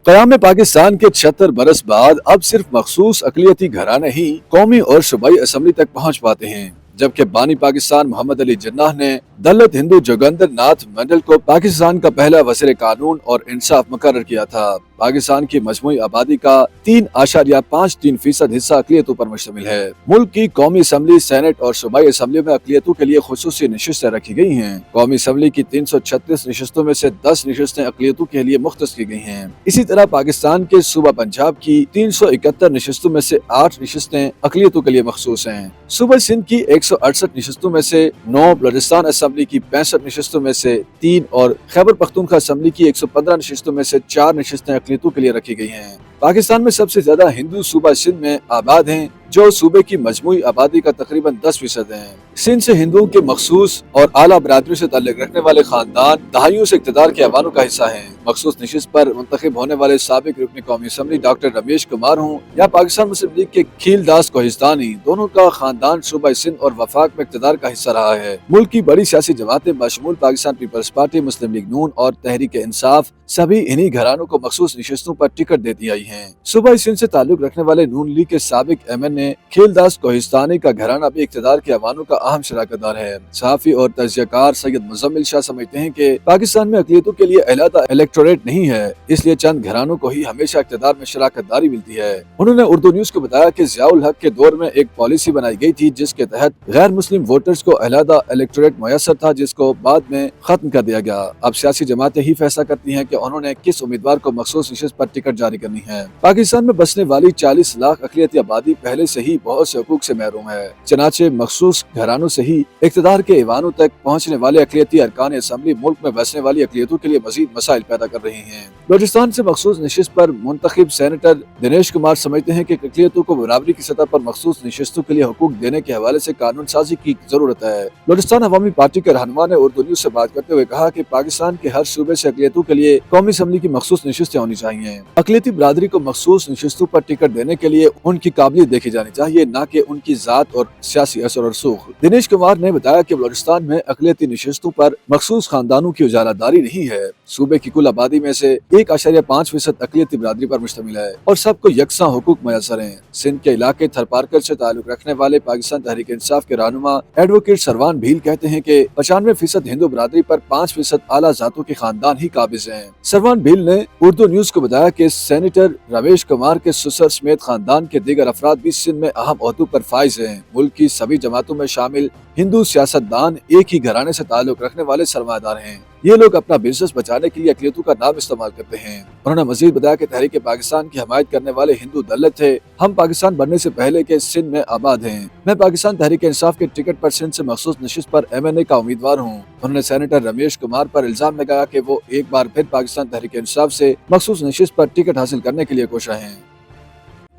क़याम पाकिस्तान के 76 बरस बाद अब सिर्फ मखसूस अक़लियती घराने ही कौमी और सूबाई असम्बली तक पहुँच पाते हैं, जबकि बानी पाकिस्तान मोहम्मद अली जिन्नाह ने दलित हिंदू जोगिंदर नाथ मंडल को पाकिस्तान का पहला वज़ीर कानून और इंसाफ मुकर्रर किया था। पाकिस्तान की मजमूई आबादी का 3.53% हिस्सा अक़लियतों पर मुश्तमिल है। मुल्क की कौमी असम्बली, सेनेट और सूबाई असम्बली में अक़लियतों के लिए खुसूसी नशिस्तें रखी गई हैं। कौमी असम्बली की 336 नशिस्तों में से 10 नशिस्तें अक़लियतों के लिए मुख्तस की गई हैं। इसी तरह पाकिस्तान के सूबा पंजाब की 371 नशिस्तों में से 8 नशिस्तें अक़लियतों के लिए मखसूस हैं। सूबा सिंध की 168 नशिस्तों में से 9, बलूचिस्तान असम्बली की 65 नशिस्तों में से 3 और खैबर पख्तूनख्वा असम्बली की 115 नशिस्तों में से 4 नशिस्तें अक़लियतों के लिए रखी गई हैं। पाकिस्तान में सबसे ज्यादा हिंदू सूबा सिंध में आबाद हैं, जो सूबे की मजमूई आबादी का तकरीबन 10% है। सिंध से हिंदुओं के मखसूस और आला बरादरी से ताल्लुक रखने वाले खानदान दहाइयों से इक़्तिदार के ऐवानों का हिस्सा हैं। मखसूस नशिस्त पर मुंतखब होने वाले साबिक रुकन कौमी असम्बली डॉक्टर रमेश कुमार हों या पाकिस्तान मुस्लिम लीग के खीलदास कोहिस्तानी, दोनों का खानदान सूबा सिंध और वफाक में इक़्तिदार का हिस्सा रहा है। मुल्क की बड़ी सियासी जमातें बशमूल पाकिस्तान पीपल्स पार्टी, मुस्लिम लीग नून और तहरीक इंसाफ सभी इन्हीं घरानों को मखसूस नशिस्तों पर टिकट देती आई हैं। सूबा सिंध से ताल्लुक रखने वाले नून लीग के साबिक MNA खीलदास कोहिस्तानी का घराना भी इक़्तिदार के ऐवानों का अहम शराकतदार है। सहाफ़ी और तज्ज़ियाकार सैयद मुज़म्मिल शाह समझते हैं कि पाकिस्तान में अक़लियतों के लिए अलहदा इलेक्टोरेट नहीं है, इसलिए चंद घरानों को ही हमेशा इक़्तिदार में शराकतदारी मिलती है। उन्होंने उर्दू न्यूज़ को बताया कि ज़ियाउल हक के दौर में एक पॉलिसी बनाई गई थी जिसके तहत गैर मुस्लिम वोटर्स को अलहदा इलेक्टोरेट मुयस्सर था, जिसको बाद में खत्म कर दिया गया। अब सियासी जमातें ही फैसला करती हैं कि उन्होंने किस उम्मीदवार को मखसूस नशिस्त पर टिकट जारी करनी है। पाकिस्तान में बसने वाली 40 लाख अक़लियती आबादी पहले से ही बहुत से हुकूक से महरूम है। चनाचे मखसूस घरानों से ही इक़्तिदार के ऐवानों तक पहुँचने वाले अक़लियती अरकान असम्बली मुल्क में बसने वाली अक़लियतों के लिए मजीद मसाइल पैदा कर रही हैं। बलूचिस्तान से मखसूस नशिस्त पर मुंतखब सेनेटर दिनेश कुमार समझते हैं कि अक़लियतों को बराबरी की सतह पर मखसूस नशिस्तों के लिए हुकूक देने के हवाले से कानून साजी की जरूरत है। बलूचिस्तान अवामी पार्टी के रहनुमा ने उर्दू न्यूज़ से बात करते हुए कहा कि पाकिस्तान के हर सूबे से अक़लियतों के लिए कौमी असम्बली की मखसूस नशिस्तें होनी चाहिए। अक़लियती बरादरी को मखसूस नशिस्तों पर टिकट देने के लिए उनकी काबिलियत देखी जानी चाहिए, न कि उनकी जात और सियासी असर और रसूख। दिनेश कुमार ने बताया कि बलूचिस्तान में अक़लियती नशिस्तों पर मखसूस खानदानों की उजारादारी नहीं है। सूबे की कुल आबादी में से 1.5% अक़लियती बरादरी पर मुश्तमिल है और सबको यकसां हुकूक मुयस्सर हैं। सिंध के इलाके थरपारकर से ताल्लुक रखने वाले पाकिस्तान तहरीक इंसाफ के रहनुमा एडवोकेट सरवान भील कहते हैं कि 95% हिंदू बरादरी पर 5% आला जातों के खानदान ही काबिज हैं। सरवान भील ने उर्दू न्यूज़ को बताया कि सेनेटर रमेश कुमार के ससुर समेत खानदान के दीगर अफराद भी सिंध में अहम ओहदों पर फाइज हैं। मुल्क की सभी जमातों में शामिल हिंदू सियासतदान एक ही घराने से ताल्लुक रखने वाले सरमादार हैं। ये लोग अपना बिजनेस बचाने के लिए अक़लियतों का नाम इस्तेमाल करते हैं। उन्होंने मजीद बताया कि तहरीक पाकिस्तान की हमायत करने वाले हिंदू दलित थे। हम पाकिस्तान बनने से पहले के सिंध में आबाद हैं। मैं पाकिस्तान तहरीक इंसाफ के टिकट पर सिंध से मखसूस नशिस्त पर MNA का उम्मीदवार हूँ। उन्होंने सेनेटर रमेश कुमार पर इल्जाम लगाया कि वो एक बार फिर पाकिस्तान तहरीक इंसाफ से मखसूस नशिस्त पर टिकट हासिल करने के लिए कोशिश हैं।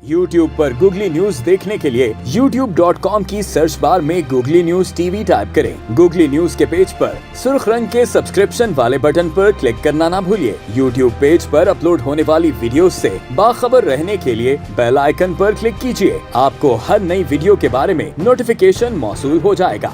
YouTube पर गूगली न्यूज देखने के लिए youtube.com की सर्च बार में गूगली न्यूज TV टाइप करें। गूगली न्यूज के पेज पर सुर्ख रंग के सब्सक्रिप्शन वाले बटन पर क्लिक करना ना भूलिए। YouTube पेज पर अपलोड होने वाली वीडियोस से बाखबर रहने के लिए बेल आइकन पर क्लिक कीजिए। आपको हर नई वीडियो के बारे में नोटिफिकेशन मौसूल हो जाएगा।